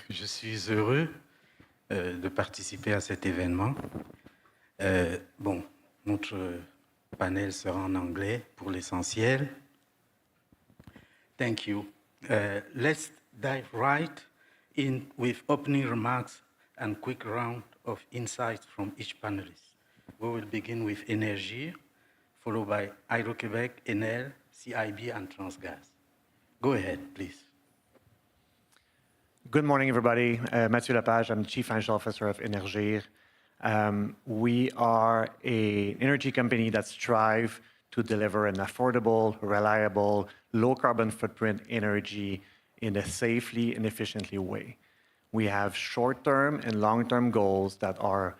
Je suis heureux de participer à cet événement. Notre panel sera en anglais pour l'essentiel. Thank you. Let's dive right in with opening remarks and quick round of insights from each panelist. We will begin with Énergir, followed by Hydro-Québec, Enel, CIB, and Transgas. Go ahead, please. Good morning, everybody. Mathieu Lepage, I'm the Chief Financial Officer of Énergir. We are an energy company that strives to deliver an affordable, reliable, low-carbon footprint energy in a safely and efficiently way. We have short-term and long-term goals that are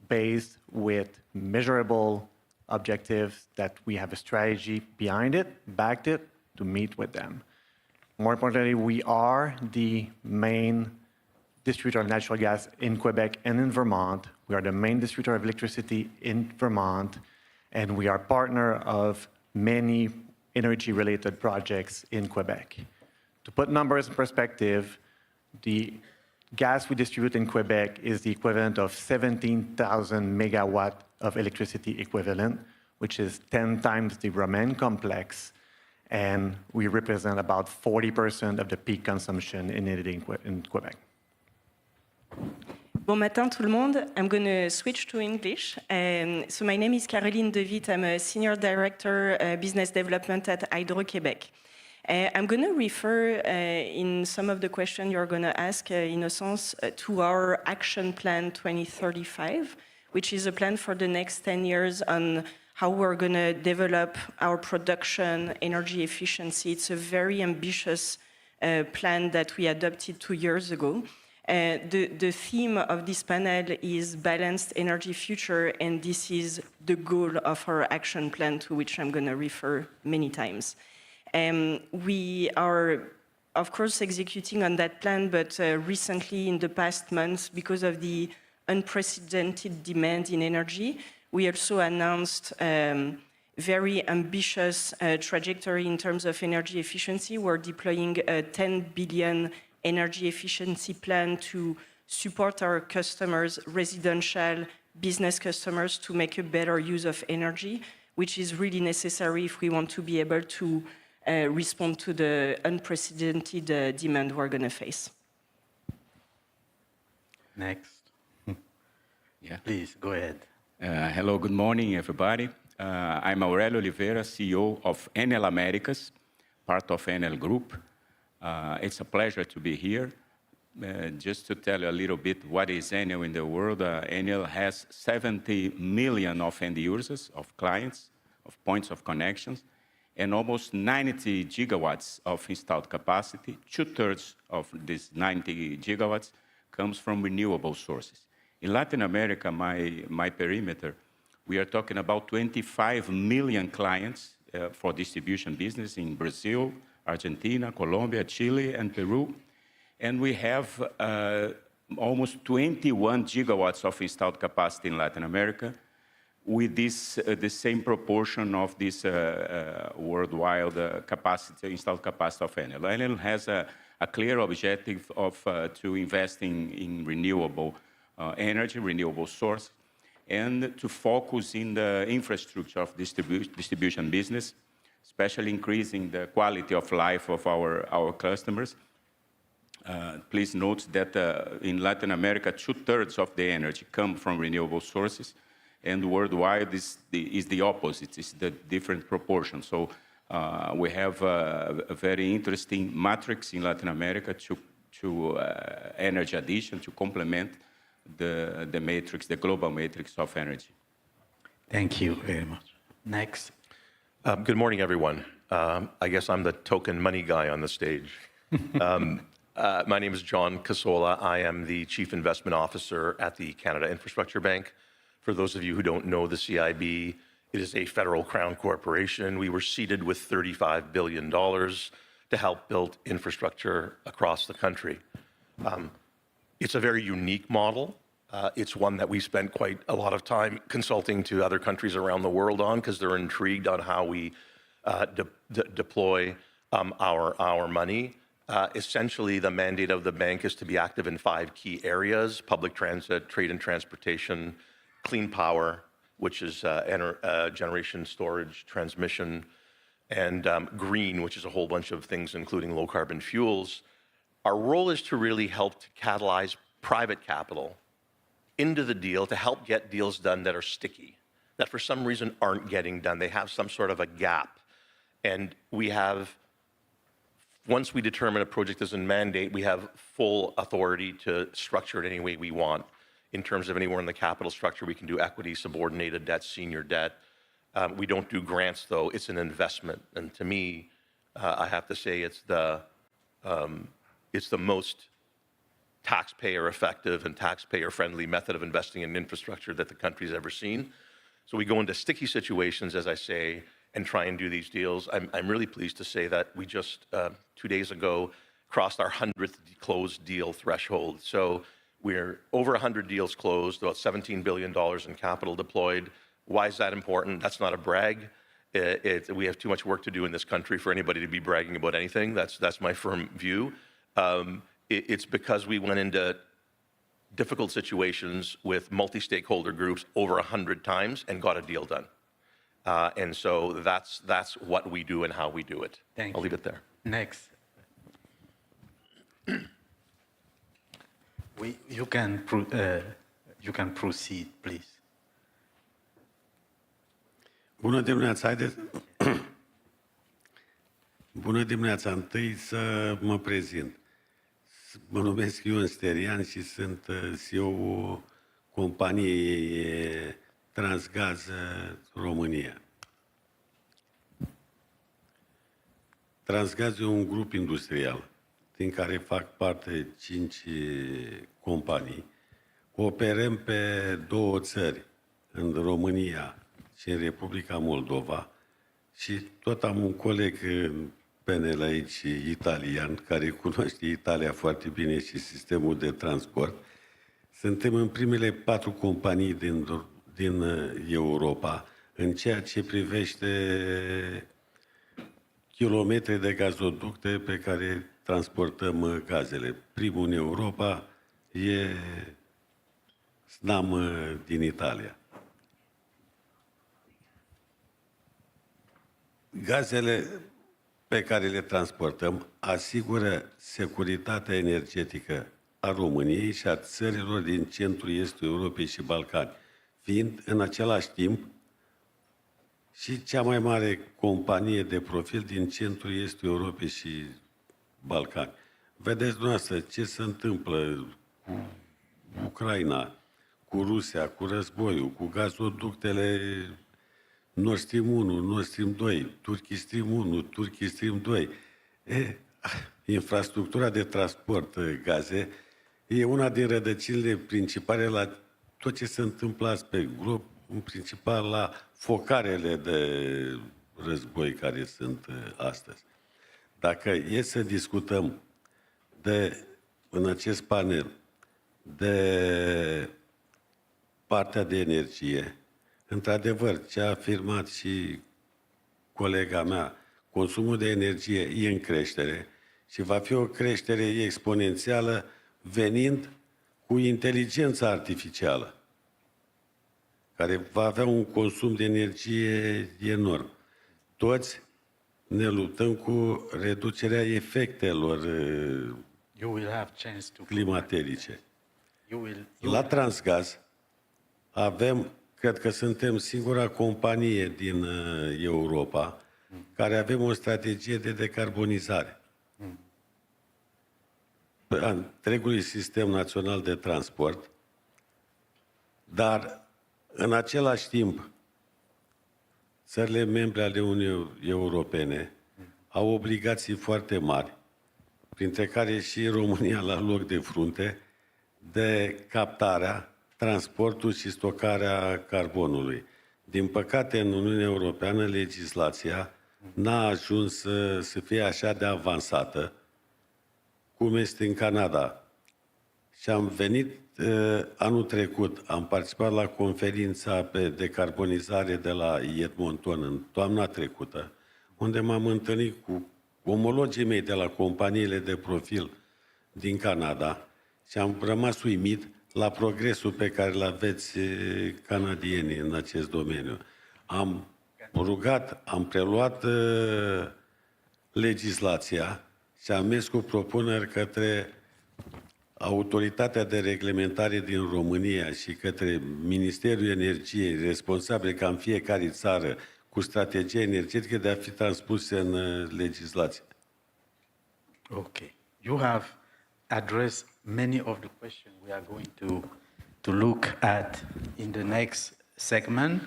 based with measurable objectives that we have a strategy behind it, backed it, to meet with them. More importantly, we are the main distributor of natural gas in Quebec and in Vermont. We are the main distributor of electricity in Vermont, and we are partner of many energy-related projects in Quebec. To put numbers in perspective, the gas we distribute in Quebec is the equivalent of 17,000 megawatt of electricity equivalent, which is 10 times the Romaine complex, and we represent about 40% of the peak consumption in Quebec. Bon matin tout le monde. I'm going to switch to English. So my name is Caroline Dewitt. I'm a Senior Director Business Development at Hydro-Québec. I'm going to refer in some of the questions you're going to ask, Innocent, to our Action Plan 2035, which is a plan for the next 10 years on how we're going to develop our production, energy efficiency. It's a very ambitious plan that we adopted 2 years ago. The theme of this panel is Balanced Energy Future, and this is the goal of our action plan, to which I'm going to refer many times. We are, of course, executing on that plan, but recently, in the past months, because of the unprecedented demand in energy, we also announced very ambitious trajectory in terms of energy efficiency. We're deploying a 10 billion energy efficiency plan to support our customers, residential, business customers, to make a better use of energy, which is really necessary if we want to be able to respond to the unprecedented demand we're going to face. Next. Yeah, please, go ahead. Hello, good morning, everybody. I'm Aurelio Oliveira, CEO of Enel Americas, part of Enel Group. It's a pleasure to be here. Just to tell you a little bit what is Enel in the world, Enel has 70 million of end users, of clients, of points of connections, and almost 90 gigawatts of installed capacity. 2/3 of these 90 gigawatts comes from renewable sources. In Latin America, my perimeter, we are talking about 25 million clients for distribution business in Brazil, Argentina, Colombia, Chile, and Peru. And we have almost 21 gigawatts of installed capacity in Latin America, with this, the same proportion of this worldwide capacity, installed capacity of Enel. Enel has a clear objective of to invest in renewable energy, renewable source, and to focus in the infrastructure of distribution business, especially increasing the quality of life of our customers. Please note that in Latin America, 2/3 of the energy come from renewable sources, and worldwide is the opposite, it's the different proportion. So we have a very interesting matrix in Latin America to energy addition, to complement the matrix, the global matrix of energy. Thank you very much. Next. Good morning, everyone. I guess I'm the token money guy on the stage. My name is John Casola. I am the Chief Investment Officer at the Canada Infrastructure Bank. For those of you who don't know the CIB, It is a federal crown corporation. We were seeded with $35 billion to help build infrastructure across the country. It's a very unique model. It's one that we spent quite a lot of time consulting to other countries around the world on because they're intrigued on how we deploy our money. Essentially, the mandate of the bank is to be active in 5 key areas: public transit, trade and transportation, clean power, which is generation, storage, transmission, and green, which is a whole bunch of things, including low carbon fuels. Our role is to really help to catalyze private capital into the deal to help get deals done that are sticky, that for some reason aren't getting done. They have some sort of a gap. And we have, once we determine a project is in mandate, we have full authority to structure it any way we want. In terms of anywhere in the capital structure, we can do equity, subordinated debt, senior debt. We don't do grants, though. It's an investment. And to me, I have to say it's the most taxpayer effective and taxpayer friendly method of investing in infrastructure that the country's ever seen. So we go into sticky situations, as I say, and try and do these deals. I'm really pleased to say that we just 2 days ago crossed our 100th closed deal threshold. So we're over 100 deals closed, about $17 billion in capital deployed. Why is that important? That's not a brag. We have too much work to do in this country for anybody to be bragging about anything. That's my firm view. It's because we went into difficult situations with multi-stakeholder groups over 100 times and got a deal done. And so that's what we do and how we do it. Thank I'll you. leave it there. Next. You can proceed, please. Bună dimineața, haideți. Bună dimineața, întâi să mă prezint. Mă numesc Ion Sterian și sunt CEO-ul companiei Transgaz România. Transgaz e un grup industrial din care fac parte 5 companii. Operăm pe 2 țări, în România și în Republica Moldova. Și tot am un coleg în PNL aici, italian, care cunoaște Italia foarte bine și sistemul de transport. Suntem în primele 4 companii din Europa în ceea ce privește kilometri de gazoducte pe care transportăm gazele. Primul în Europa e Snam din Italia. Gazele pe care le transportăm asigură securitatea energetică a României și a țărilor din centrul, estul Europei și Balcani, fiind în același timp și cea mai mare companie de profil din centrul, estul Europei și Balcani. Vedeți dumneavoastră ce se întâmplă cu Ucraina, cu Rusia, cu războiul, cu gazoductele Nord Stream 1, Nord Stream 2, Turkey Stream 1, Turkey Stream 2. Infrastructura de transport gaze e una din rădăcinile principale la tot ce se întâmplă azi pe glob, în principal la focarele de război care sunt astăzi. Dacă e să discutăm în acest panel de partea de energie, într-adevăr, ce a afirmat și colega mea, consumul de energie e în creștere și va fi o creștere exponențială venind cu inteligența artificială, care va avea un consum de energie enorm. Toți ne luptăm cu reducerea efectelor climaterice. La Transgaz avem, cred că suntem singura companie din Europa care avem o strategie de decarbonizare a întregului sistem național de transport, dar în același timp țările membre ale Uniunii Europene au obligații foarte mari, printre care și România la loc de frunte, de captarea, transportul și stocarea carbonului. Din păcate, în Uniunea Europeană, legislația n-a ajuns să fie așa de avansată cum este în Canada. Și am venit anul trecut, am participat la conferința pe decarbonizare de la Edmonton în toamna trecută, unde m-am întâlnit cu omologii mei de la companiile de profil din Canada și am rămas uimit la progresul pe care îl aveți canadienii în acest domeniu. Am rugat, am preluat legislația și am mers cu propuneri către Autoritatea de Reglementare din România și către Ministerul Energiei, responsabil ca în fiecare țară cu strategie energetică de a fi transpuse în legislație. Okay. You have addressed many of the questions we are going to look at in the next segment.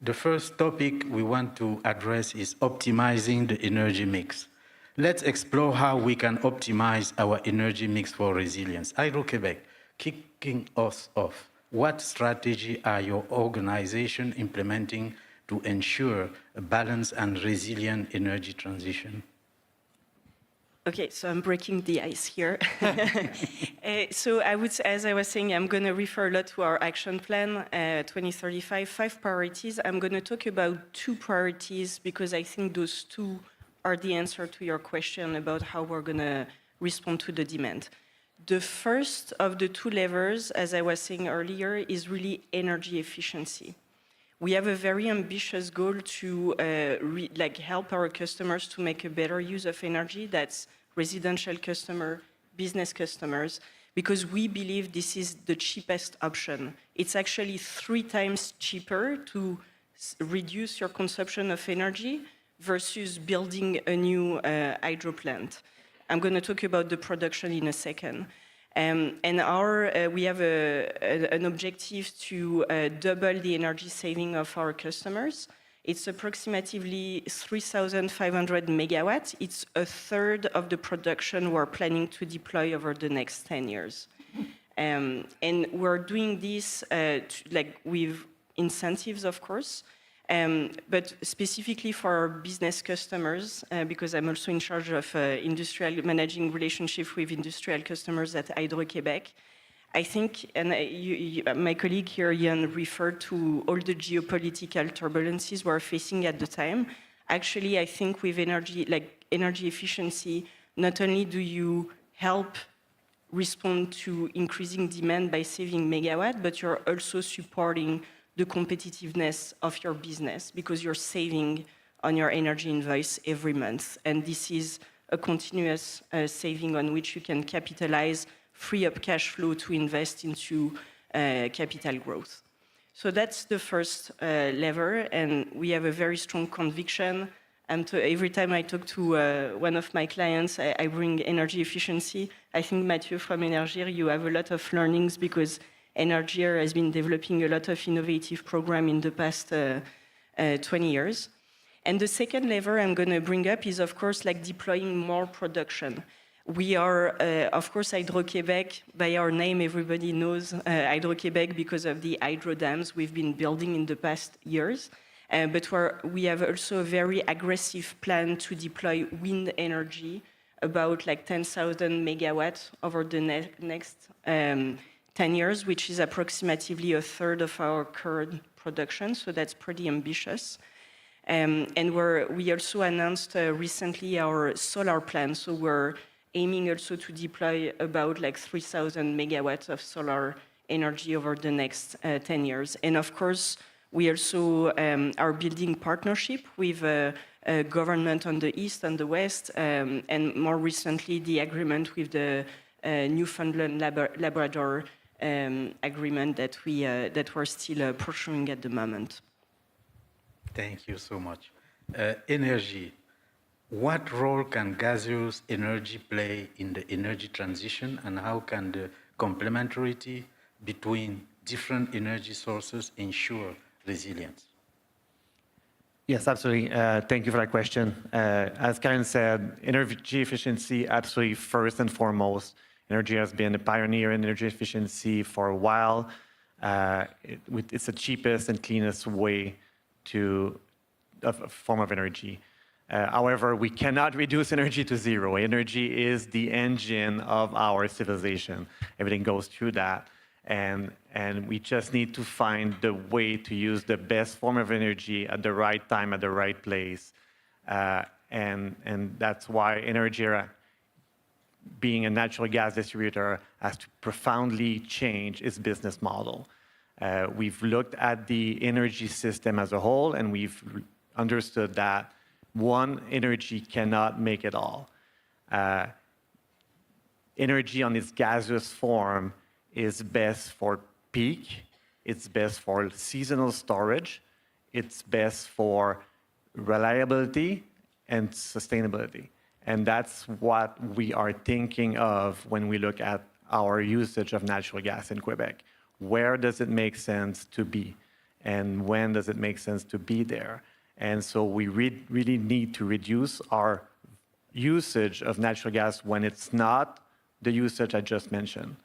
The first topic we want to address is optimizing the energy mix. Let's explore how we can optimize our energy mix for resilience. Hydro-Québec, kicking us off, what strategy are your organization implementing to ensure a balanced and resilient energy transition? Okay, so I'm breaking the ice here. So I would, as I was saying, I'm going to refer a lot to our action plan, 2035, 5 priorities. I'm going to talk about 2 priorities because I think those 2 are the answer to your question about how we're going to respond to the demand. The first of the 2 levers, as I was saying earlier, is really energy efficiency. We have a very ambitious goal to help our customers to make a better use of energy. That's residential customer, business customers, because we believe this is the cheapest option. It's actually 3 times cheaper to reduce your consumption of energy versus building a new hydro plant. I'm going to talk about the production in a second. And we have an objective to double the energy saving of our customers. It's approximately 3,500 megawatts. It's a third of the production we're planning to deploy over the next 10 years. And we're doing this with incentives, of course, but specifically for our business customers, because I'm also in charge of managing relationships with industrial customers at Hydro-Québec. I think, and my colleague here, Ian, referred to all the geopolitical turbulences we're facing at the time. Actually, I think with energy efficiency, not only do you help respond to increasing demand by saving megawatt, but you're also supporting the competitiveness of your business because you're saving on your energy invoice every month. And this is a continuous saving on which you can capitalize, free up cash flow to invest into capital growth. So that's the first lever, and we have a very strong conviction. And every time I talk to one of my clients, I bring energy efficiency. I think, Mathieu from Énergir, you have a lot of learnings because Énergir has been developing a lot of innovative programs in the past 20 years. And the second lever I'm going to bring up is, of course, deploying more production. We are, of course, Hydro-Québec. By our name, everybody knows Hydro-Québec because of the hydro dams we've been building in the past years. But we have also a very aggressive plan to deploy wind energy, about 10,000 megawatts over the next 10 years, which is approximately a third of our current production. So that's pretty ambitious. And we also announced recently our solar plan. So we're aiming also to deploy about 3,000 megawatts of solar energy over the next 10 years. And of course, we also are building partnership with government on the east and the west, and more recently, the agreement with the Newfoundland Labrador agreement that we're still pursuing at the moment. Thank you so much. Energy. What role can gaseous energy play in the energy transition, and how can the complementarity between different energy sources ensure resilience? Yes, absolutely. Thank you for that question. As Karen said, energy efficiency, absolutely first and foremost. Energy has been a pioneer in energy efficiency for a while. It's the cheapest and cleanest way of a form of energy. However, we cannot reduce energy to zero. Energy is the engine of our civilization. Everything goes through that. And we just need to find the way to use the best form of energy at the right time, at the right place. And that's why Énergir, being a natural gas distributor, has to profoundly change its business model. We've looked at the energy system as a whole, and we've understood that one energy cannot make it all. Energy on its gaseous form is best for peak, it's best for seasonal storage, it's best for reliability and sustainability. And that's what we are thinking of when we look at our usage of natural gas in Quebec. Where does it make sense to be? And when does it make sense to be there? And so we really need to reduce our usage of natural gas when it's not the usage I just mentioned.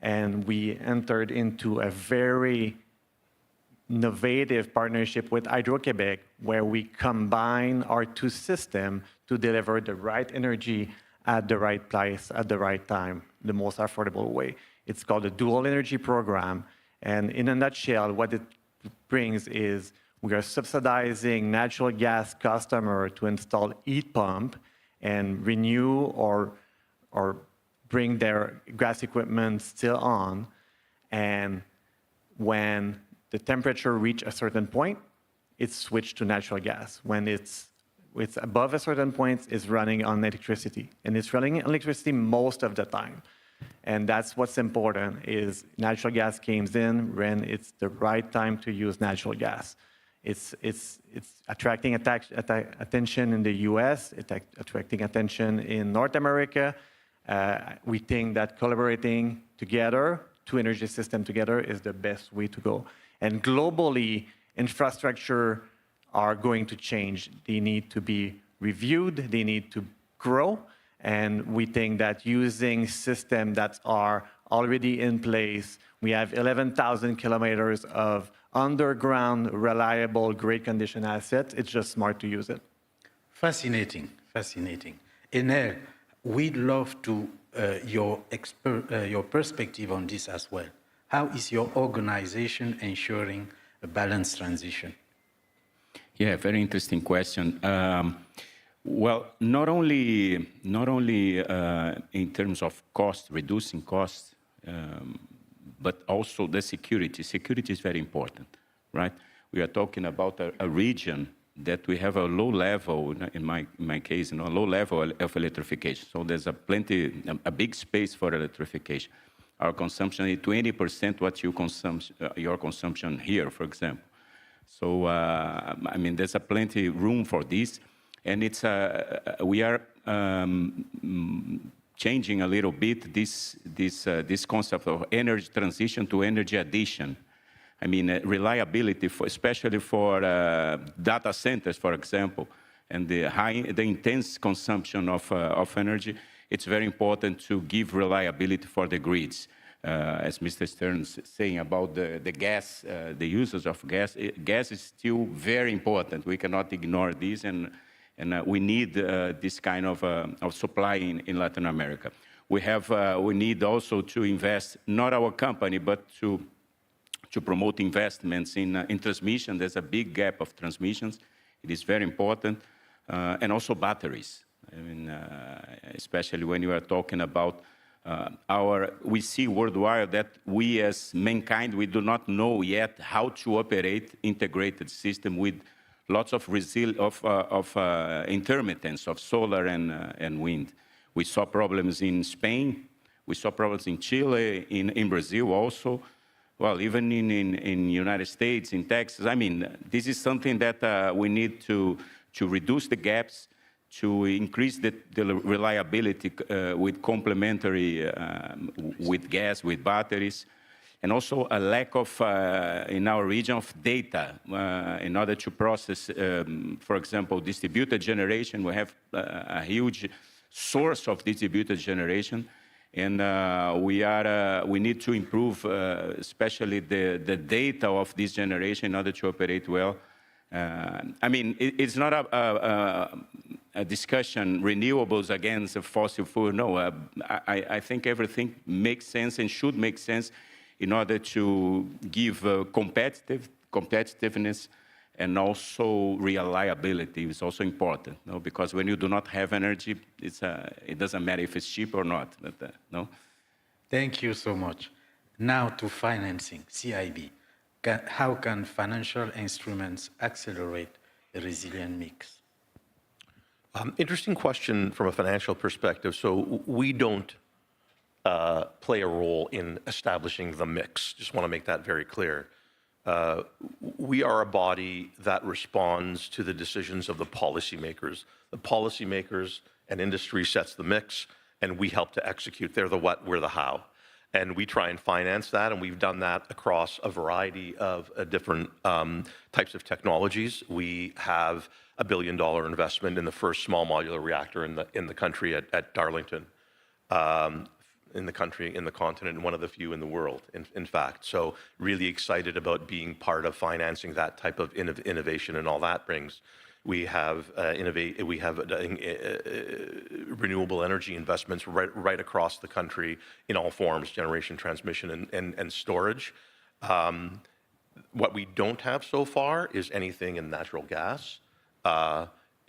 And we entered into a very innovative partnership with Hydro-Québec, where we combine our two systems to deliver the right energy at the right place, at the right time, the most affordable way. It's called the Dual Energy Program. And in a nutshell, what it brings is we are subsidizing natural gas customers to install heat pump and renew or bring their gas equipment still on. And when the temperature reaches a certain point, it's switched to natural gas. When it's above a certain point, it's running on electricity. And it's running on electricity most of the time. And that's what's important, is natural gas comes in when it's the right time to use natural gas. It's attracting attention in the US, it's attracting attention in North America. We think that collaborating together, two energy systems together, is the best way to go. And globally, infrastructure are going to change. They need to be reviewed, they need to grow, and we think that using systems that are already in place, we have 11,000 kilometers of underground, reliable, great condition assets. It's just smart to use it. Fascinating, fascinating. Enel, we'd love to your perspective on this as well. How is your organization ensuring a balanced transition? Yeah, very interesting question. Well, not only in terms of cost, reducing costs, but also the security. Security is very important, right? We are talking about a region that we have a low level, in my case, a low level of electrification. So there's a big space for electrification. Our consumption is 20% what your consumption here, for example. So, I mean, there's plenty room for this. And we are changing a little bit this concept of energy transition to energy addition. I mean, reliability, especially for data centers, for example, and the intense consumption of energy. It's very important to give reliability for the grids. As Mr. Stern's saying about the gas, the usage of gas, gas is still very important. We cannot ignore this, and we need this kind of supply in Latin America. We need also to invest, not our company, but to promote investments in transmission. There's a big gap of transmissions. It is very important. And also batteries. I mean, especially when you are talking about we see worldwide that we as mankind, we do not know yet how to operate integrated system with lots of intermittence of solar and wind. We saw problems in Spain, we saw problems in Chile, in Brazil also, well, even in United States, in Texas. I mean, this is something that we need to reduce the gaps, to increase the reliability with complementary, with gas, with batteries, and also a lack of, in our region, of data in order to process, for example, distributed generation. We have a huge source of distributed generation, And we need to improve, especially the data of this generation in order to operate well. I mean, it's not a discussion, renewables against fossil fuel. No, I think everything makes sense and should make sense in order to give competitiveness and also reliability is also important, no? Because when you do not have energy, it doesn't matter if it's cheap or not, no? Thank you so much. Now to financing, CIB. How can financial instruments accelerate a resilient mix? Interesting question from a financial perspective. So we don't play a role in establishing the mix. Just want to make that very clear. We are a body that responds to the decisions of the policymakers. The policymakers and industry sets the mix, and we help to execute. They're the what, we're the how. And we try and finance that, and we've done that across a variety of different types of technologies. We have a $1 billion investment in the first small modular reactor in the country at Darlington. In the country, in the continent, and one of the few in the world, in fact. So really excited about being part of financing that type of innovation and all that brings. We have renewable energy investments right across the country in all forms, generation, transmission, and storage. What we don't have so far is anything in natural gas.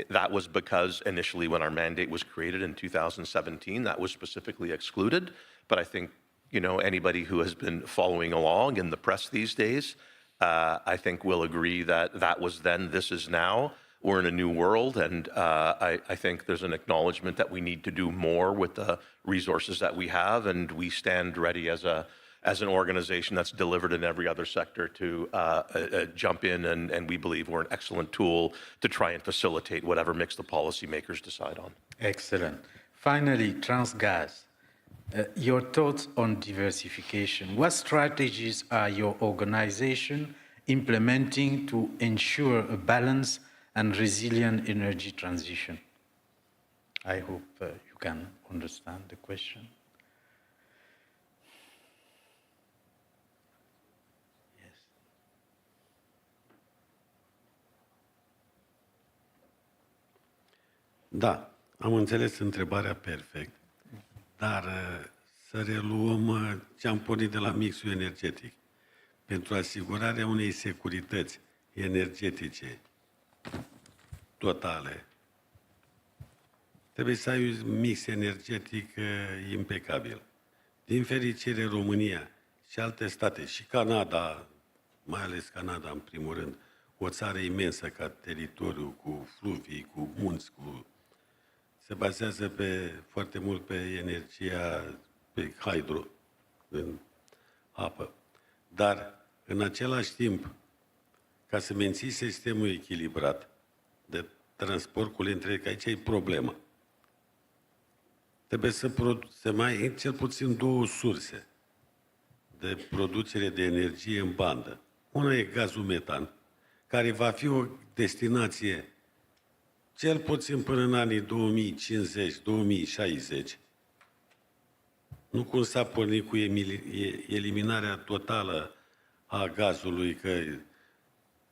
That was because initially when our mandate was created in 2017, that was specifically excluded. But I think, you know, anybody who has been following along in the press these days, I think will agree that that was then, this is now. We're in a new world, and I think there's an acknowledgement that we need to do more with the resources that we have, and we stand ready as an organization that's delivered in every other sector to jump in, and we believe we're an excellent tool to try and facilitate whatever mix the policymakers decide on. Excellent. Finally, Transgas. Your thoughts on diversification. What strategies are your organization implementing to ensure a balanced and resilient energy transition? I hope you can understand the question. Da, am înțeles întrebarea perfect, dar să reluăm ce am pornit de la mixul energetic. Pentru asigurarea unei securități energetice totale, trebuie să ai un mix energetic impecabil. Din fericire, România și alte state, și Canada, mai ales Canada în primul rând, o țară imensă ca teritoriu, cu fluvii, cu munți, se bazează foarte mult pe energia, pe hydro, în apă. Dar, în același timp, ca să menții sistemul echilibrat de transport cu între, că aici e problema. Trebuie să mai ai cel puțin două surse de producere de energie în bandă. Una e gazul metan, care va fi o destinație cel puțin până în anii 2050-2060, nu cum s-a pornit cu eliminarea totală a gazului, că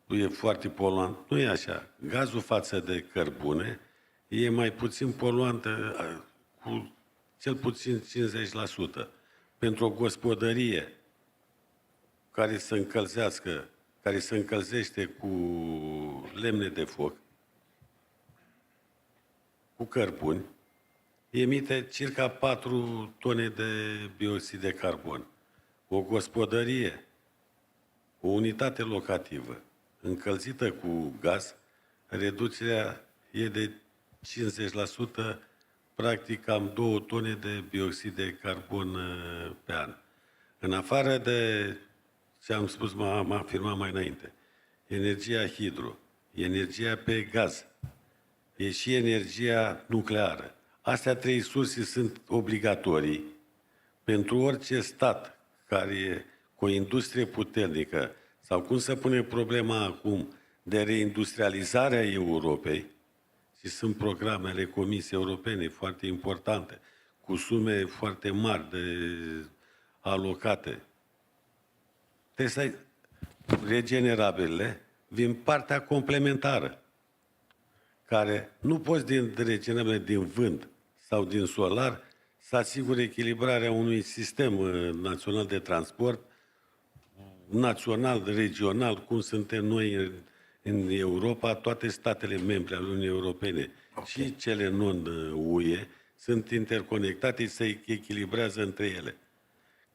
e foarte poluant. Nu e așa. Gazul față de cărbune e mai puțin poluant cu cel puțin 50%. Pentru o gospodărie care se încălzește cu lemne de foc, cu cărbuni, emite circa 4 tone de bioxid de carbon. O gospodărie, o unitate locativă încălzită cu gaz, reducerea e de 50%, practic cam 2 tone de bioxid de carbon pe an. În afară de ce am spus, m-am afirmat mai înainte, energia hidro, energia pe gaz, e și energia nucleară. Astea trei surse sunt obligatorii pentru orice stat care e cu o industrie puternică sau cum se pune problema acum de reindustrializare a Europei, și sunt programele Comisiei Europene foarte importante, cu sume foarte mari alocate. Trebuie să ai regenerabilele, vin partea complementară, care nu poți din regenerabile din vânt sau din solar să asigure echilibrarea unui sistem național de transport, național, regional, cum suntem noi în Europa, toate statele membre ale Uniunii Europene și cele non-UE sunt interconectate și se echilibrează între ele.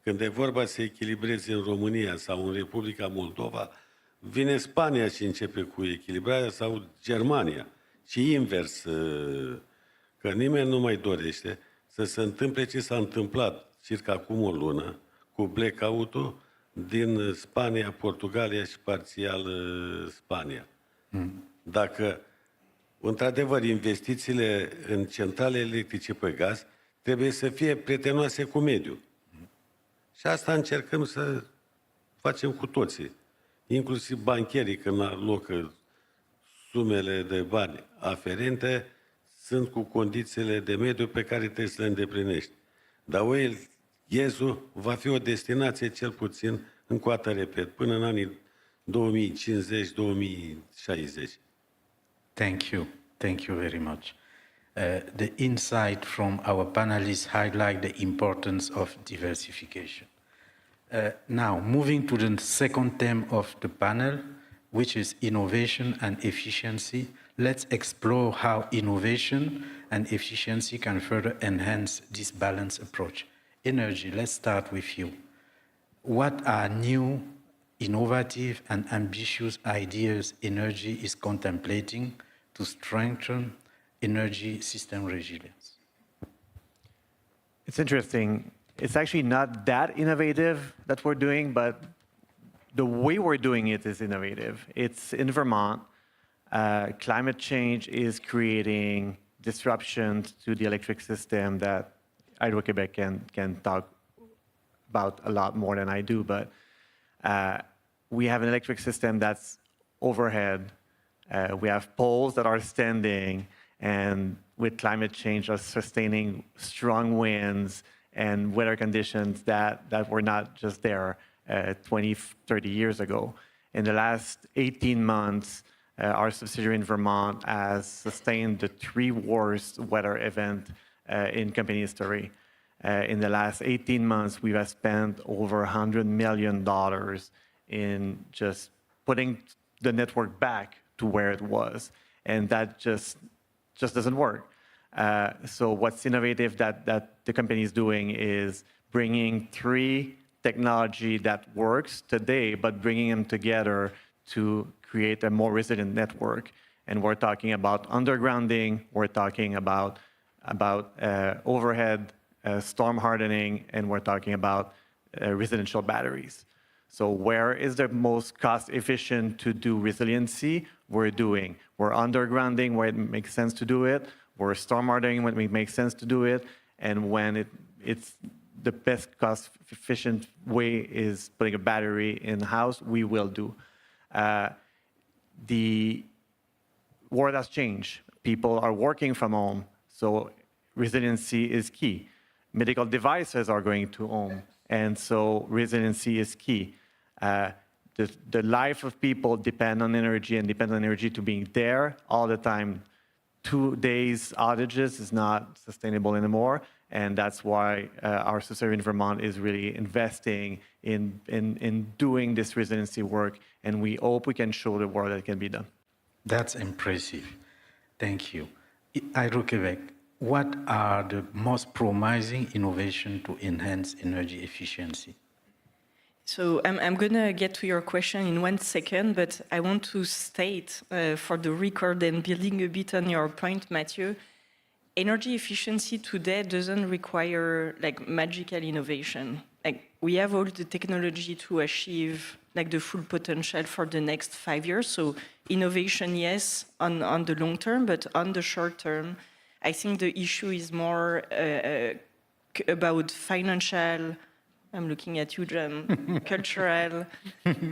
Când e vorba să se echilibreze în România sau în Republica Moldova, vine Spania și începe cu echilibrarea sau Germania. Și invers, că nimeni nu mai dorește să se întâmple ce s-a întâmplat circa acum o lună cu blackout-ul din Spania, Portugalia și parțial Spania. Dacă, într-adevăr, investițiile în centrale electrice pe gaz trebuie să fie prietenoase cu mediul. Și asta încercăm să facem cu toții, inclusiv bancherii când alocă sumele de bani aferente, sunt cu condițiile de mediu pe care trebuie să le îndeplinești. Dar Iezul va fi o destinație cel puțin, încă o dată repet, până în anii 2050-2060. Thank you. Thank you very much. The insight from our panelists highlight the importance of diversification. Now, moving to the second theme of the panel, which is innovation and efficiency, let's explore how innovation and efficiency can further enhance this balanced approach. Energy, let's start with you. What are new, innovative, and ambitious ideas Energy is contemplating to strengthen energy system resilience? It's interesting. It's actually not that innovative that we're doing, but the way we're doing it is innovative. It's in Vermont. Climate change is creating disruptions to the electric system that Hydro-Québec can talk about a lot more than I do, but we have an electric system that's overhead. We have poles that are standing, and with climate change are sustaining strong winds and weather conditions that were not just there 20, 30 years ago. In the last 18 months, our subsidiary in Vermont has sustained the 3 worst weather events in company history. In the last 18 months, we have spent over $100 million in just putting the network back to where it was. And that just doesn't work. So what's innovative that the company is doing is bringing 3 technology that works today, but bringing them together to create a more resilient network. And we're talking about undergrounding, we're talking about overhead storm hardening, and we're talking about residential batteries. So where is the most cost efficient to do resiliency? We're undergrounding where it makes sense to do it. We're storm hardening when it makes sense to do it. And when it's the best cost efficient way is putting a battery in the house, we will do. The world has changed. People are working from home, so resiliency is key. Medical devices are going to home, and so resiliency is key. The life of people depend on energy and depend on energy to being there all the time. 2 days outages is not sustainable anymore, and that's why our subsidiary in Vermont is really investing in doing this resiliency work, and we hope we can show the world that it can be done. That's impressive. Thank you. Hydro-Québec, what are the most promising innovations to enhance energy efficiency? So I'm going to get to your question in 1 second, but I want to state for the record and building a bit on your point, Mathieu, energy efficiency today doesn't require like magical innovation. Like we have all the technology to achieve like the full potential for the next 5 years. So innovation, yes, on the long term, but on the short term, I think the issue is more about financial, I'm looking at you, John, cultural,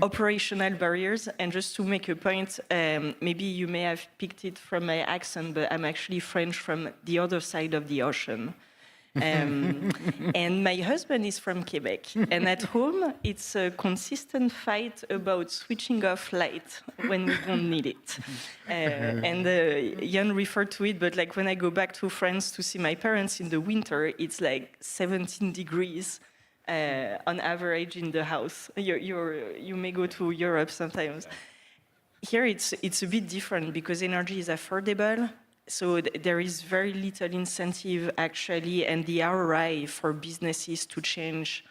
operational barriers. And just to make a point, maybe you may have picked it from my accent, but I'm actually French from the other side of the ocean. And my husband is from Quebec. And at home, it's a consistent fight about switching off light when we don't need it. And Jan referred to it, but like when I go back to France to see my parents in the winter, it's like 17 degrees on average in the house. You may go to Europe sometimes. Here it's a bit different because energy is affordable. So there is very little incentive actually, and the ROI for businesses to change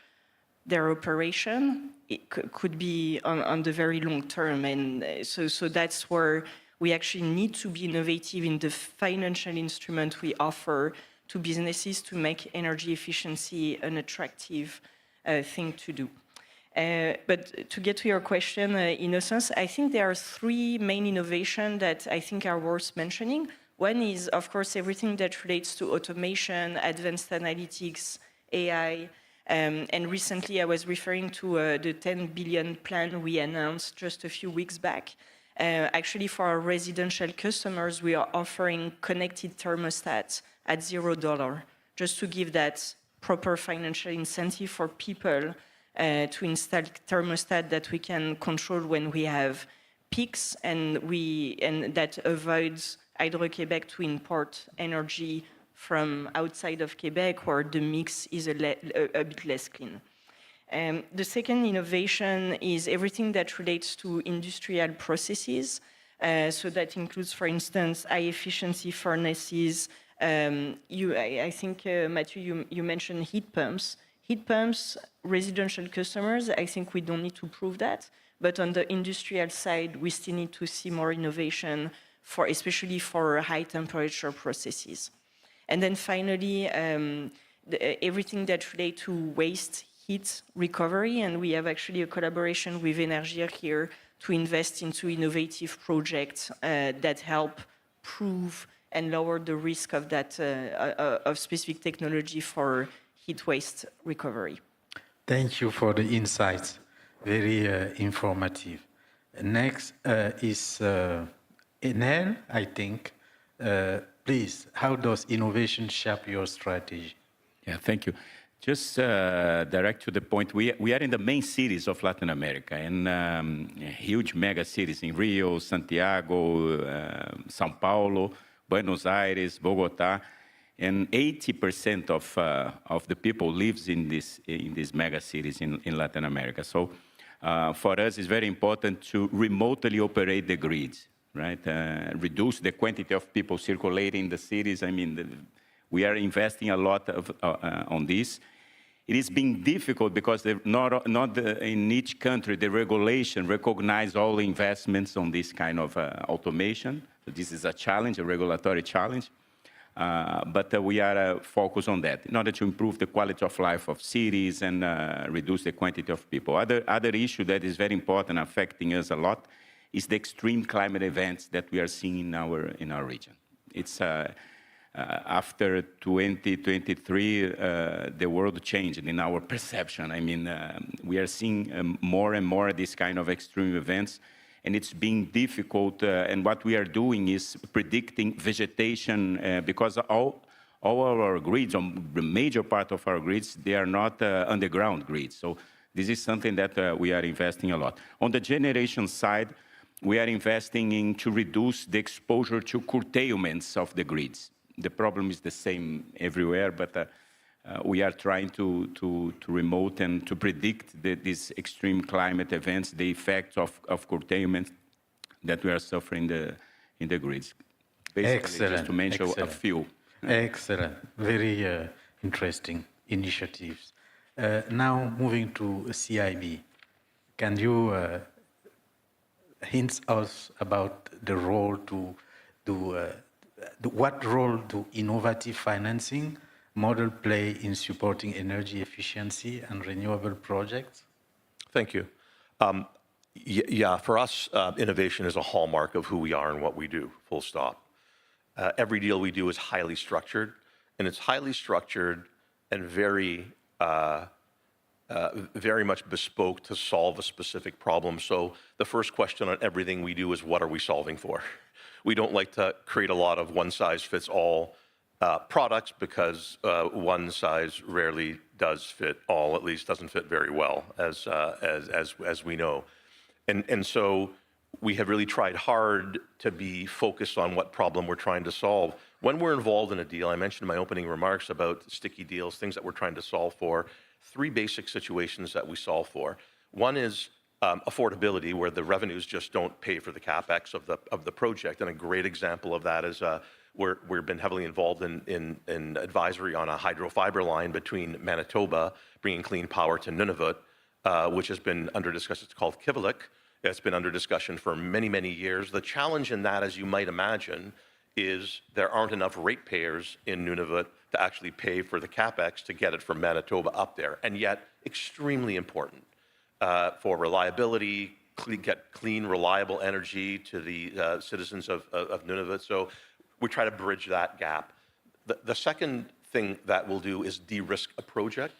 their operation, it could be on the very long term. And so that's where we actually need to be innovative in the financial instrument we offer to businesses to make energy efficiency an attractive thing to do. But to get to your question, Innocence, I think there are three main innovations that I think are worth mentioning. One is, of course, everything that relates to automation, advanced analytics, AI, and recently I was referring to the 10 billion plan we announced just a few weeks back. Actually, for our residential customers, we are offering connected thermostats at $0, just to give that proper financial incentive for people to install thermostat that we can control when we have peaks, and that avoids Hydro-Québec to import energy from outside of Quebec, where the mix is a bit less clean. The second innovation is everything that relates to industrial processes. So that includes, for instance, high-efficiency furnaces. I think, Mathieu, you mentioned heat pumps. Heat pumps, residential customers, I think we don't need to prove that. But on the industrial side, we still need to see more innovation, especially for high-temperature processes. And then finally, everything that relates to waste heat recovery, and we have actually a collaboration with Énergir here to invest into innovative projects that help prove and lower the risk of that of specific technology for heat waste recovery. Thank you for the insights. Very informative. Next is Enel, I think. Please, how does innovation shape your strategy? Yeah, thank you. Just direct to the point, we are in the main cities of Latin America, and huge mega cities in Rio, Santiago, São Paulo, Buenos Aires, Bogotá, and 80% of the people lives in these mega cities in Latin America. So for us, it's very important to remotely operate the grids, right? Reduce the quantity of people circulating the cities. I mean, we are investing a lot on this. It is being difficult because not in each country the regulation recognize all investments on this kind of automation. So this is a challenge, a regulatory challenge. But we are focused on that in order to improve the quality of life of cities and reduce the quantity of people. Other issue that is very important, affecting us a lot, is the extreme climate events that we are seeing in our region. It's after 2023, the world changed in our perception. I mean, we are seeing more and more this kind of extreme events, and it's being difficult. And what we are doing is predicting vegetation because all our grids, the major part of our grids, they are not underground grids. So this is something that we are investing a lot. On the generation side, we are investing to reduce the exposure to curtailments of the grids. The problem is the same everywhere, but we are trying to remote and to predict these extreme climate events, the effects of curtailment that we are suffering in the grids. Basically, Excellent. Just to mention a few. Excellent. Very interesting initiatives. Now moving to CIB. Can you hint us about the role what role do innovative financing model play in supporting energy efficiency and renewable projects? Thank you. Yeah, for us, innovation is a hallmark of who we are and what we do, full stop. Every deal we do is highly structured, and it's highly structured and very much bespoke to solve a specific problem. So the first question on everything we do is, what are we solving for? We don't like to create a lot of one-size-fits-all products because one size rarely does fit all, at least doesn't fit very well, as we know. And so we have really tried hard to be focused on what problem we're trying to solve. When we're involved in a deal, I mentioned in my opening remarks about sticky deals, things that we're trying to solve for, 3 basic situations that we solve for. One is affordability, where the revenues just don't pay for the capex of the project. And a great example of that is we've been heavily involved in advisory on a hydrofiber line between Manitoba, bringing clean power to Nunavut, which has been under discussion. It's called Kivalliq. It's been under discussion for many, many years. The challenge in that, as you might imagine, is there aren't enough ratepayers in Nunavut to actually pay for the capex to get it from Manitoba up there, and yet extremely important for reliability, get clean, reliable energy to the citizens of Nunavut. So we try to bridge that gap. The second thing that we'll do is de-risk a project.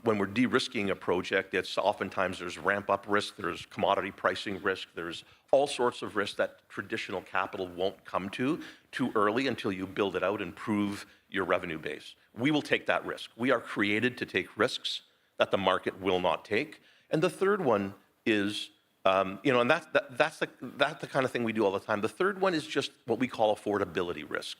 When we're de-risking a project, it's oftentimes there's ramp-up risk, there's commodity pricing risk, there's all sorts of risks that traditional capital won't come to too early until you build it out and prove your revenue base. We will take that risk. We are created to take risks that the market will not take. And the third one is, and that's the kind of thing we do all the time. The third one is just what we call affordability risk.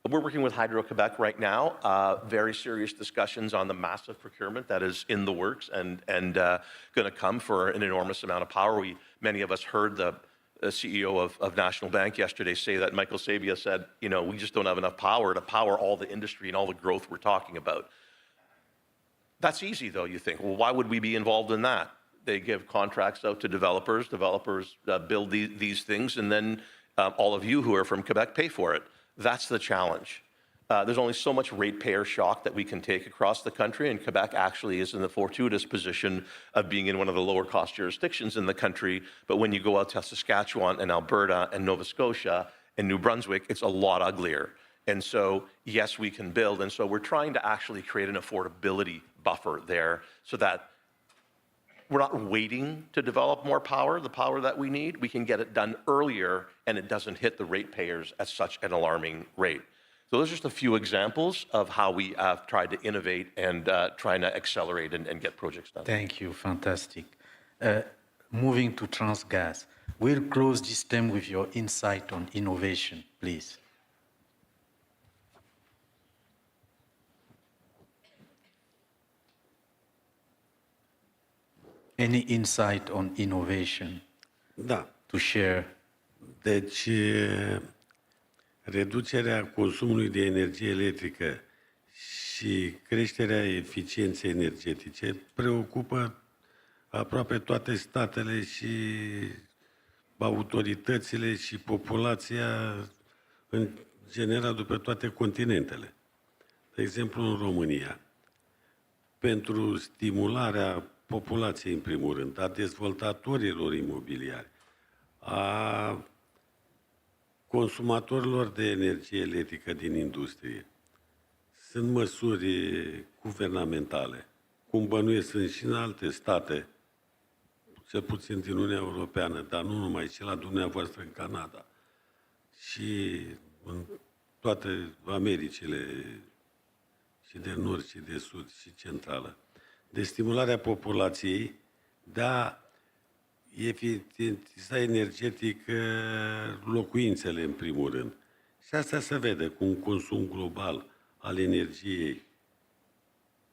We're working with Hydro-Québec right now, very serious discussions on the massive procurement that is in the works and going to come for an enormous amount of power. Many of us heard the CEO of National Bank yesterday say that Michael Sabia said, we just don't have enough power to power all the industry and all the growth we're talking about. That's easy, though, you think. Well, why would we be involved in that? They give contracts out to developers. Developers build these things, and then all of you who are from Quebec pay for it. That's the challenge. There's only so much ratepayer shock that we can take across the country, and Quebec actually is in the fortuitous position of being in one of the lower cost jurisdictions in the country. But when you go out to Saskatchewan and Alberta and Nova Scotia and New Brunswick, it's a lot uglier. And so, yes, we can build. And so we're trying to actually create an affordability buffer there so that we're not waiting to develop more power, the power that we need. We can get it done earlier, and it doesn't hit the ratepayers at such an alarming rate. So those are just a few examples of how we have tried to innovate and trying to accelerate and get projects done. Thank you, fantastic. Moving to Transgas, we'll close this term with your insight on innovation, please. Any insight on innovation to share? Deci, reducerea consumului de energie electrică și creșterea eficienței energetice preocupă aproape toate statele și autoritățile și populația în general de pe toate continentele. De exemplu, în România, pentru stimularea populației, în primul rând, a dezvoltatorilor imobiliari, a consumatorilor de energie electrică din industrie. Sunt măsuri guvernamentale, cum bănuiesc sunt și în alte state, cel puțin din Uniunea Europeană, dar nu numai, și la dumneavoastră în Canada și în toate Americile și de nord și de sud și centrală, de stimularea populației, de a eficientiza energetic locuințele, în primul rând. Și asta se vede cu un consum global al energiei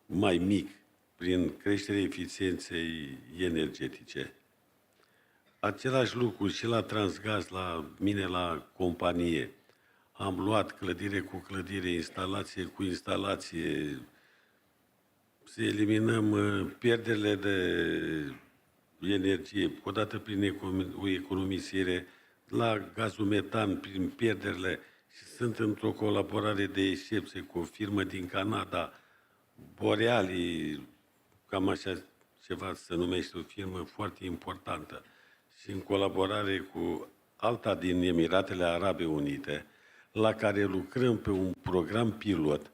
mai mic, prin creșterea eficienței energetice. Același lucru și la Transgas, la mine, la companie. Am luat clădire cu clădire, instalație cu instalație, să eliminăm pierderile de energie, odată prin o economisire, la gazul metan, prin pierderile, și sunt într-o colaborare de excepție cu o firmă din Canada, Boreali, cam așa ceva se numește, o firmă foarte importantă, și în colaborare cu alta din Emiratele Arabe Unite, la care lucrăm pe un program pilot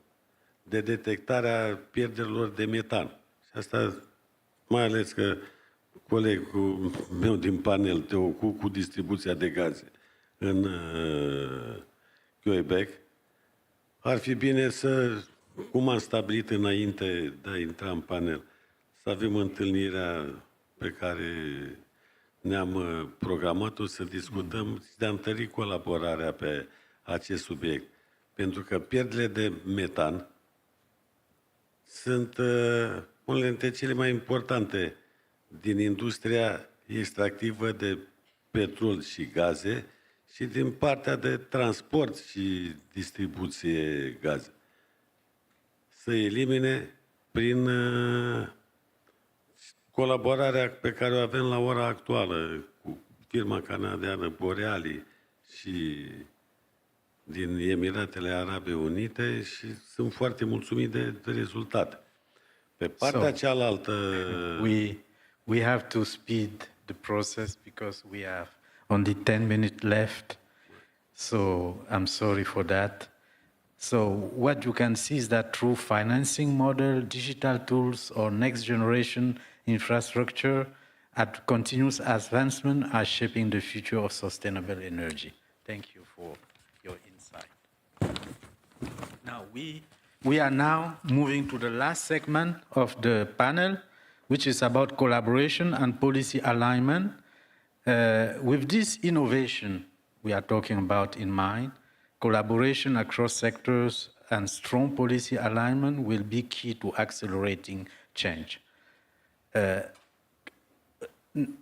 de detectarea pierderilor de metan. Și asta, mai ales că colegul meu din panel te ocupi cu distribuția de gaze în Quebec, ar fi bine să, cum am stabilit înainte de a intra în panel, să avem întâlnirea pe care ne-am programat-o, să discutăm și de a întări colaborarea pe acest subiect. Pentru că pierderile de metan sunt unele dintre cele mai importante din industria extractivă de petrol și gaze și din partea de transport și distribuție gaze. Să elimine prin colaborarea pe care o avem la ora actuală cu firma canadiană Boreali și din Emiratele Arabe Unite și sunt foarte mulțumit de rezultate. Pe partea cealaltă... We have to speed the process because we have only 10 minutes left, so I'm sorry for that. So what you can see is that through financing model, digital tools, or next generation infrastructure, at continuous advancement are shaping the future of sustainable energy. Thank you for your insight. Now we are now moving to the last segment of the panel, which is about collaboration and policy alignment. With this innovation we are talking about in mind, collaboration across sectors and strong policy alignment will be key to accelerating change.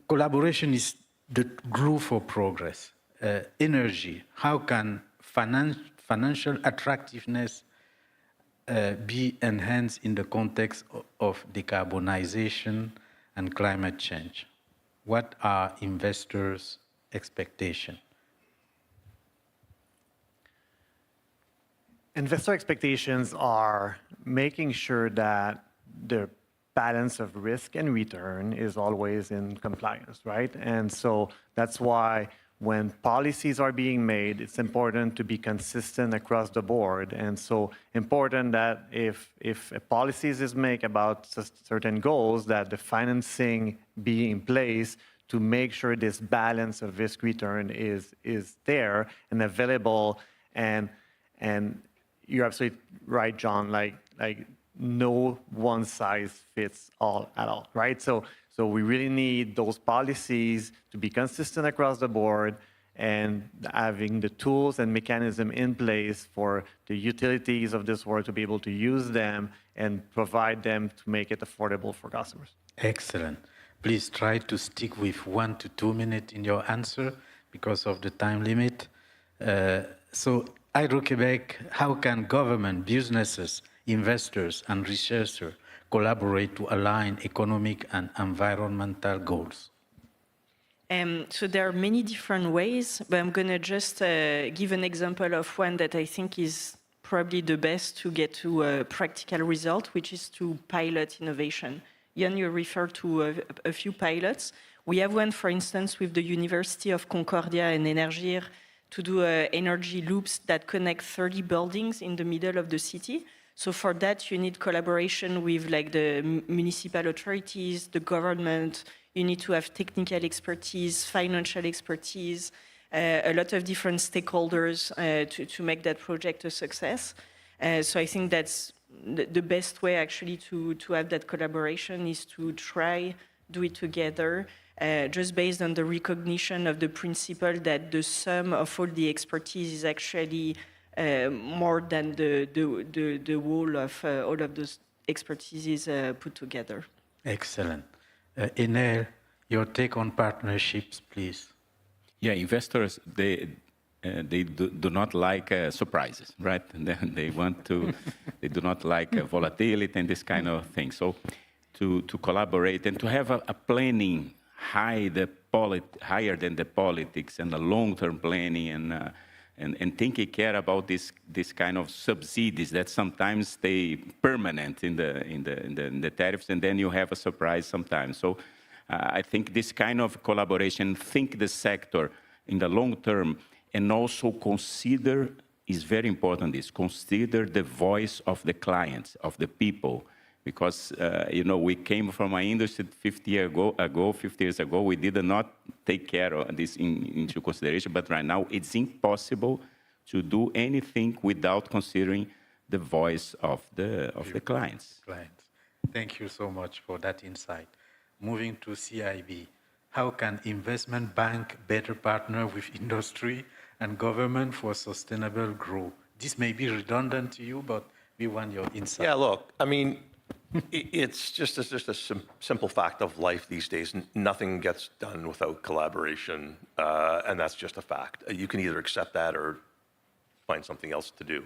Collaboration is the glue for progress. Energy, how can financial attractiveness be enhanced in the context of decarbonization and climate change? What are investors' expectations? Investor expectations are making sure that the balance of risk and return is always in compliance, right? And so that's why when policies are being made, it's important to be consistent across the board. And so important that if policies is made about certain goals, that the financing be in place to make sure this balance of risk return is there and available. And you're absolutely right, John, like no one size fits all at all, right? So we really need those policies to be consistent across the board and having the tools and mechanism in place for the utilities of this world to be able to use them and provide them to make it affordable for customers. Excellent. Please try to stick with 1 to 2 minutes in your answer because of the time limit. So Hydro-Québec, how can government, businesses, investors and researchers collaborate to align economic and environmental goals? So there are many different ways, but I'm going to just give an example of one that I think is probably the best to get to a practical result, which is to pilot innovation. Jan, you referred to a few pilots. We have one, for instance, with the University of Concordia and Énergir to do energy loops that connect 30 buildings in the middle of the city. So for that, you need collaboration with like the municipal authorities, the government. You need to have technical expertise, financial expertise, a lot of different stakeholders to make that project a success. So I think that's the best way actually to have that collaboration is to try, do it together, just based on the recognition of the principle that the sum of all the expertise is actually more than the whole of all of those expertises put together. Excellent. Enel, your take on partnerships, please. Yeah, investors, they do not like surprises, right? They want to, they do not like volatility and this kind of thing. So to collaborate and to have a planning higher than the politics and the long-term planning and taking care about this kind of subsidies that sometimes stay permanent in the tariffs, and then you have a surprise sometimes. So I think this kind of collaboration, think the sector in the long term, and also consider, is very important, is consider the voice of the clients, of the people. Because, you know, we came from an industry 50 years ago, we did not take care of this into consideration, but right now it's impossible to do anything without considering the voice of the clients. Thank you so much for that insight. Moving to CIB, how can investment bank better partner with industry and government for sustainable growth? This may be redundant to you, but we want your insight. Yeah, look, I mean, it's just a simple fact of life these days. Nothing gets done without collaboration, and that's just a fact. You can either accept that or find something else to do.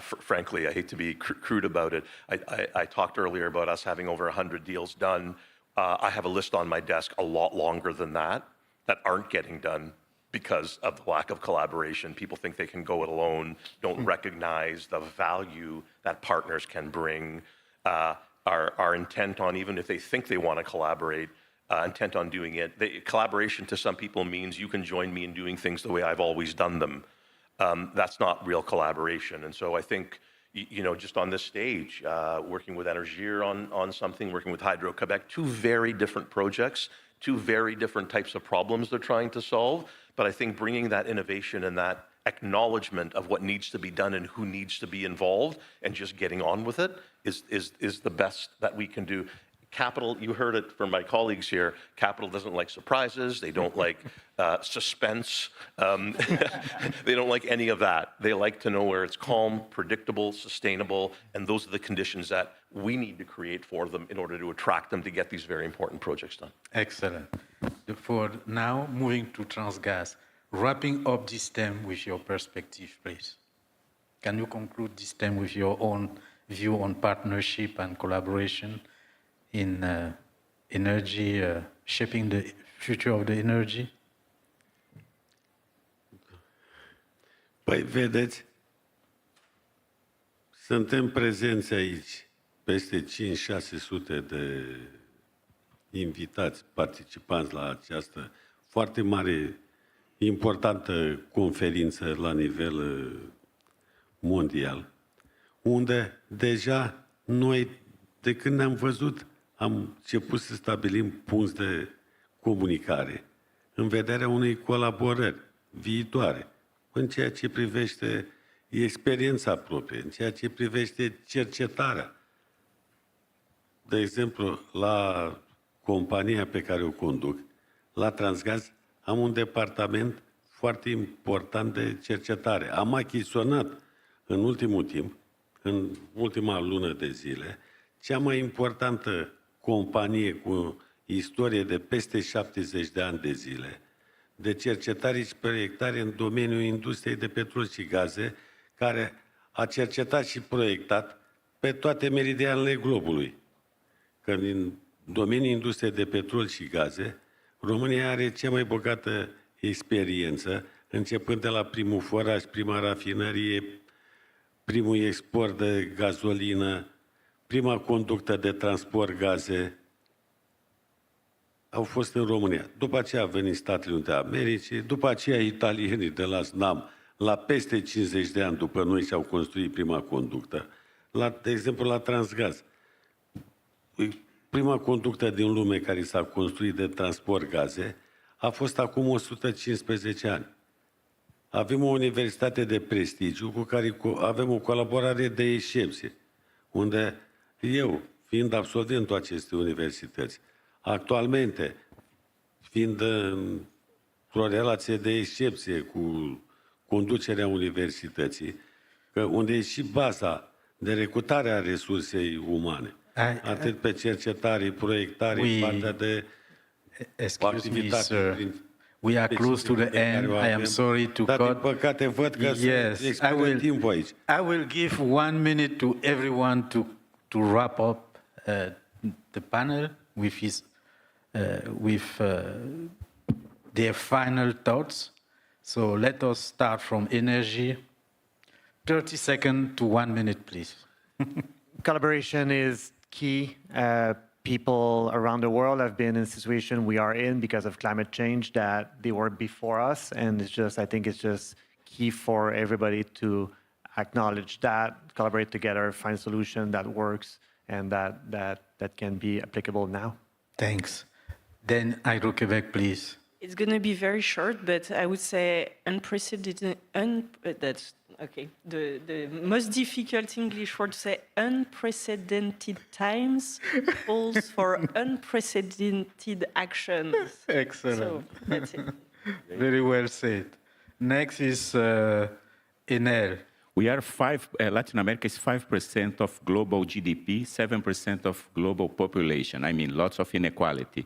Frankly, I hate to be crude about it. I talked earlier about us having over 100 deals done. I have a list on my desk a lot longer than that aren't getting done because of the lack of collaboration. People think they can go it alone, don't recognize the value that partners can bring, are intent on, even if they think they want to collaborate, intent on doing it. Collaboration to some people means you can join me in doing things the way I've always done them. That's not real collaboration. And so I think, just on this stage, working with Énergir on something, working with Hydro-Québec, two very different projects, two very different types of problems they're trying to solve. But I think bringing that innovation and that acknowledgement of what needs to be done and who needs to be involved and just getting on with it is the best that we can do. Capital, you heard it from my colleagues here, capital doesn't like surprises, they don't like suspense, they don't like any of that. They like to know where it's calm, predictable, sustainable, and those are the conditions that we need to create for them in order to attract them to get these very important projects done. Excellent. For now, moving to Transgas, wrapping up this term with your perspective, please. Can you conclude this term with your own view on partnership and collaboration in energy, shaping the future of the energy? Păi, vedeți, suntem prezenți aici, peste 500-600 de invitați, participanți la această foarte mare, importantă conferință la nivel mondial, unde deja noi, de când ne-am văzut, am început să stabilim punți de comunicare în vederea unei colaborări viitoare, în ceea ce privește experiența proprie, în ceea ce privește cercetarea. De exemplu, la compania pe care o conduc, la Transgaz, am un departament foarte important de cercetare. Am achiziționat în ultimul timp, în ultima lună de zile, cea mai importantă companie cu istorie de peste 70 de ani de zile, de cercetare și proiectare în domeniul industriei de petrol și gaze, care a cercetat și proiectat pe toate meridianele globului. Că în domeniul industriei de petrol și gaze, România are cea mai bogată experiență, începând de la primul foraj, prima rafinărie, primul export de gazolină, prima conductă de transport gaze, au fost în România. După aceea a venit Statele Unite ale Americii, după aceea italienii de la SNAM, la peste 50 de ani după noi și-au construit prima conductă. De exemplu, la Transgaz, prima conductă din lume care s-a construit de transport gaze a fost acum 115 ani. Avem o universitate de prestigiu cu care avem o colaborare de excepție, unde eu, fiind absolventul acestei universități, actualmente, fiind într-o relație de excepție cu conducerea universității, unde e și baza de recrutare a resursei umane, atât pe cercetare, proiectare, partea de activitate. We are close to the end. I am sorry to cut. Din păcate, văd că expiră timpul aici. I will give 1 minute to everyone to wrap up the panel with their final thoughts. So let us start from Énergir. 30 seconds to 1 minute, please. Collaboration is key. People around the world have been in a situation we are in because of climate change that they were before us, and I think it's just key for everybody to acknowledge that, collaborate together, find a solution that works and that can be applicable now. Thanks. Then Hydro-Québec, please. It's going to be very short, but I would say unprecedented. That's okay. The most difficult English word to say: unprecedented times calls for unprecedented actions. Excellent. So that's it. Very well said. Next is Enel. We are Latin America is 5% of global GDP, 7% of global population. I mean, lots of inequality.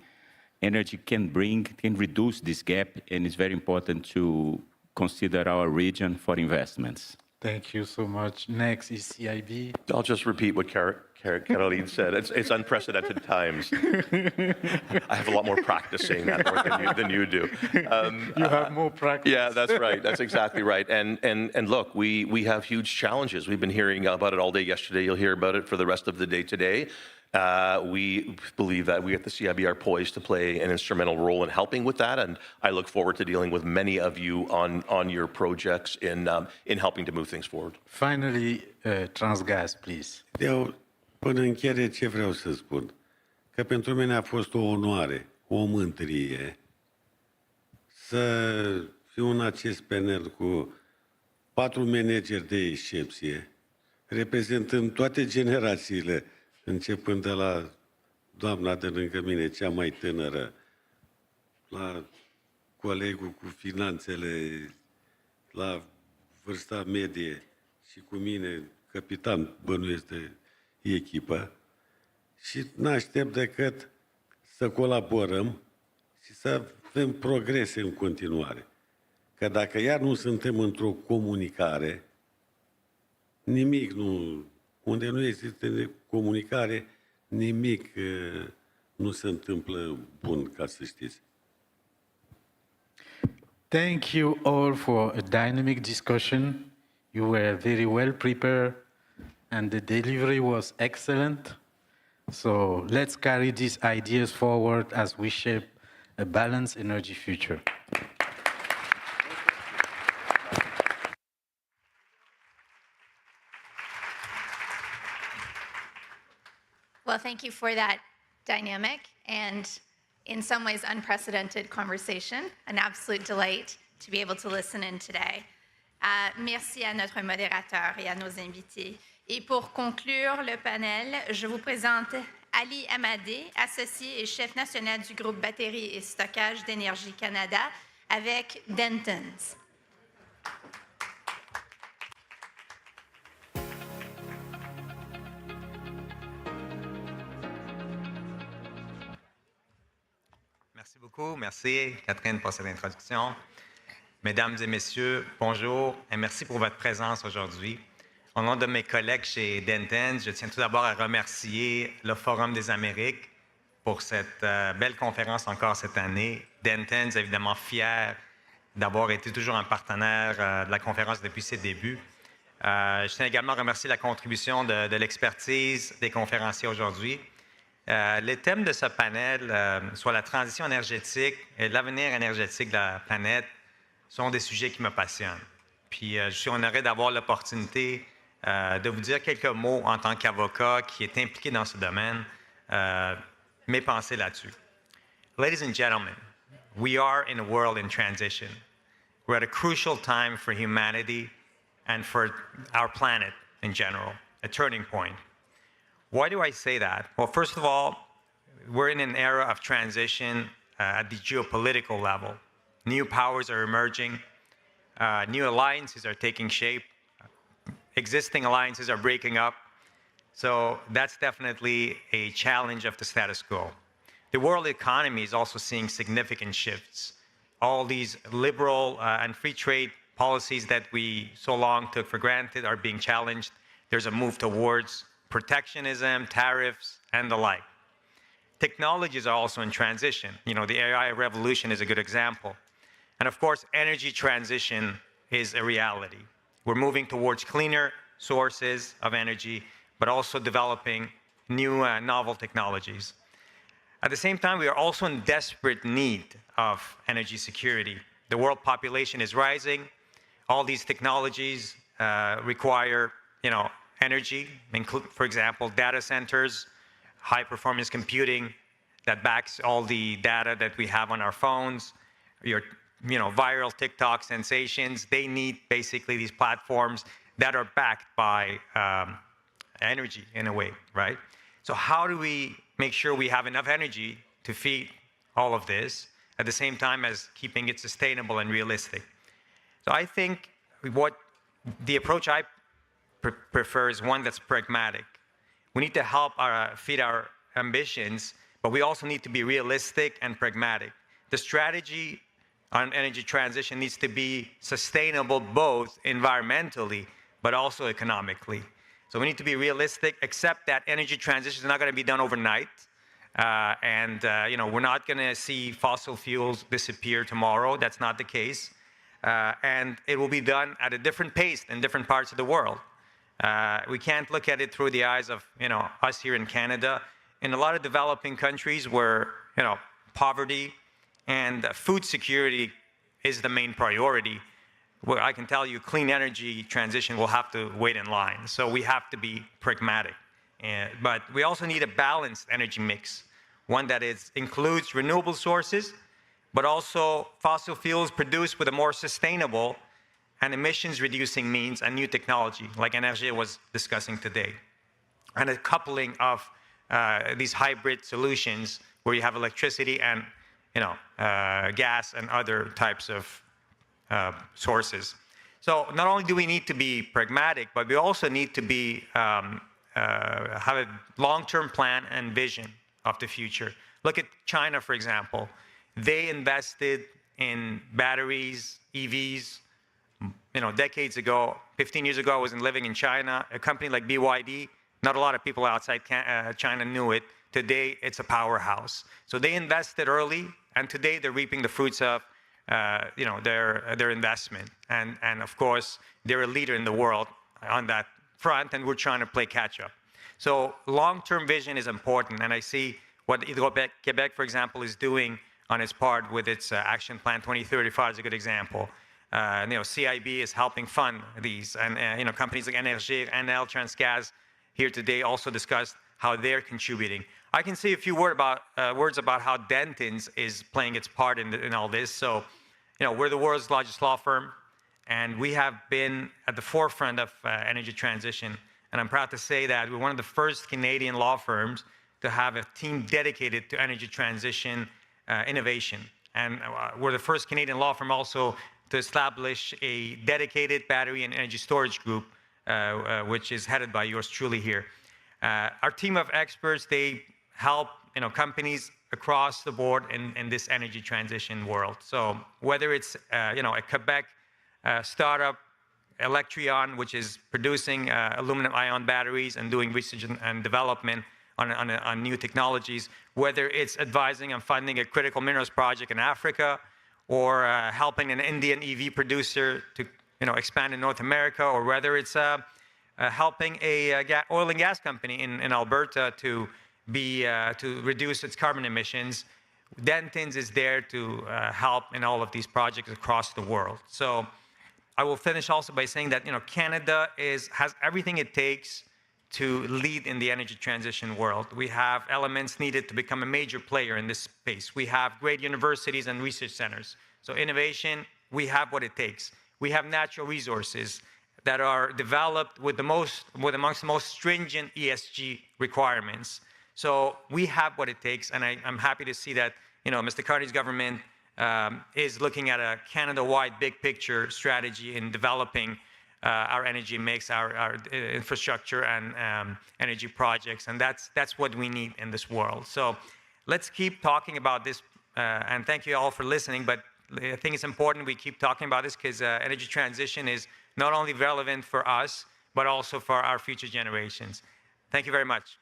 Energy can reduce this gap, and it's very important to consider our region for investments. Thank you so much. Next is CIB. I'll just repeat what Caroline said. It's unprecedented times. I have a lot more practice saying that than you do. You have more practice. Yeah, that's right. That's exactly right. And look, we have huge challenges. We've been hearing about it all day yesterday. You'll hear about it for the rest of the day today. We believe that we at the CIB are poised to play an instrumental role in helping with that, and I look forward to dealing with many of you on your projects in helping to move things forward. Finally, Transgas, please. Până în încheiere, ce vreau să spun? Că pentru mine a fost o onoare, o mândrie să fiu în acest panel cu 4 manageri de excepție, reprezentând toate generațiile, începând de la doamna de lângă mine, cea mai tânără, la colegul cu finanțele la vârsta medie și cu mine, capitan, bănuiesc de echipă, și n-aștept decât să colaborăm și să avem progrese în continuare. Că dacă iar nu suntem într-o comunicare, nimic nu... Unde nu există comunicare, nimic nu se întâmplă bun, ca să știți. Thank you all for a dynamic discussion. You were very well prepared and the delivery was excellent. So let's carry these ideas forward as we shape a balanced energy future. Well, thank you for that dynamic and, in some ways, unprecedented conversation. An absolute delight to be able to listen in today. Merci à notre modérateur et à nos invités. Et pour conclure le panel, je vous présente Ali Amadé, associé et chef national du groupe Batterie et stockage d'Énergie Canada avec Dentons. Merci beaucoup. Merci, Catherine, pour cette introduction. Mesdames et messieurs, bonjour et merci pour votre présence aujourd'hui. Au nom de mes collègues chez Dentons, je tiens tout d'abord à remercier le Forum des Amériques pour cette belle conférence encore cette année. Dentons est évidemment fier d'avoir été toujours un partenaire de la conférence depuis ses débuts. Je tiens également à remercier la contribution de l'expertise des conférenciers aujourd'hui. Les thèmes de ce panel, soit la transition énergétique et l'avenir énergétique de la planète, sont des sujets qui me passionnent. Puis je suis honoré d'avoir l'opportunité de vous dire quelques mots en tant qu'avocat qui est impliqué dans ce domaine, mes pensées là-dessus. Ladies and gentlemen, we are in a world in transition. We're at a crucial time for humanity and for our planet in general, a turning point. Why do I say that? Well, first of all, we're in an era of transition at the geopolitical level. New powers are emerging, new alliances are taking shape, existing alliances are breaking up. So that's definitely a challenge of the status quo. The world economy is also seeing significant shifts. All these liberal and free trade policies that we so long took for granted are being challenged. There's a move towards protectionism, tariffs, and the like. Technologies are also in transition. You know, the AI revolution is a good example. And of course, energy transition is a reality. We're moving towards cleaner sources of energy, but also developing new novel technologies. At the same time, we are also in desperate need of energy security. The world population is rising. All these technologies require, energy, for example, data centers, high-performance computing that backs all the data that we have on our phones, your viral TikTok sensations. They need basically these platforms that are backed by energy in a way, right? So how do we make sure we have enough energy to feed all of this at the same time as keeping it sustainable and realistic? So I think what the approach I prefer is one that's pragmatic. We need to help feed our ambitions, but we also need to be realistic and pragmatic. The strategy on energy transition needs to be sustainable both environmentally but also economically. So we need to be realistic, accept that energy transition is not going to be done overnight, we're not going to see fossil fuels disappear tomorrow. That's not the case, and it will be done at a different pace in different parts of the world. We can't look at it through the eyes of us here in Canada. In a lot of developing countries where poverty and food security is the main priority, where I can tell you clean energy transition will have to wait in line. So we have to be pragmatic. But we also need a balanced energy mix, one that includes renewable sources, but also fossil fuels produced with a more sustainable and emissions-reducing means and new technology, like Énergir was discussing today. And a coupling of these hybrid solutions where you have electricity and gas and other types of sources. So not only do we need to be pragmatic, but we also need to be have a long-term plan and vision of the future. Look at China, for example. They invested in batteries, EVs, decades ago. 15 years ago, I was living in China. A company like BYD, not a lot of people outside China knew it. Today, it's a powerhouse. So they invested early, and today they're reaping the fruits of their investment. And of course, they're a leader in the world on that front, and we're trying to play catch up. So long-term vision is important, and I see what Hydro-Québec, for example, is doing on its part with its Action Plan 2035 is a good example. CIB is helping fund these, and companies like Énergir, Enel, Transgas here today also discussed how they're contributing. I can say a few words about how Dentons is playing its part in all this. So, we're the world's largest law firm, and we have been at the forefront of energy transition. And I'm proud to say that we're one of the first Canadian law firms to have a team dedicated to energy transition innovation. And we're the first Canadian law firm also to establish a dedicated battery and energy storage group, which is headed by yours truly here. Our team of experts, they help companies across the board in this energy transition world. So whether it's a Quebec startup, Electrion, which is producing aluminum-ion batteries and doing research and development on new technologies, whether it's advising and funding a critical minerals project in Africa, or helping an Indian EV producer to expand in North America, or whether it's helping a oil and gas company in Alberta to reduce its carbon emissions. Dentons is there to help in all of these projects across the world. So I will finish also by saying that Canada has everything it takes to lead in the energy transition world. We have elements needed to become a major player in this space. We have great universities and research centers. So innovation, we have what it takes. We have natural resources that are developed with amongst the most stringent ESG requirements. So we have what it takes, and I'm happy to see that Mr. Carney's government is looking at a Canada-wide big picture strategy in developing our energy mix, our infrastructure and energy projects, and that's what we need in this world. So let's keep talking about this, and thank you all for listening, but I think it's important we keep talking about this because energy transition is not only relevant for us, but also for our future generations. Thank you very much.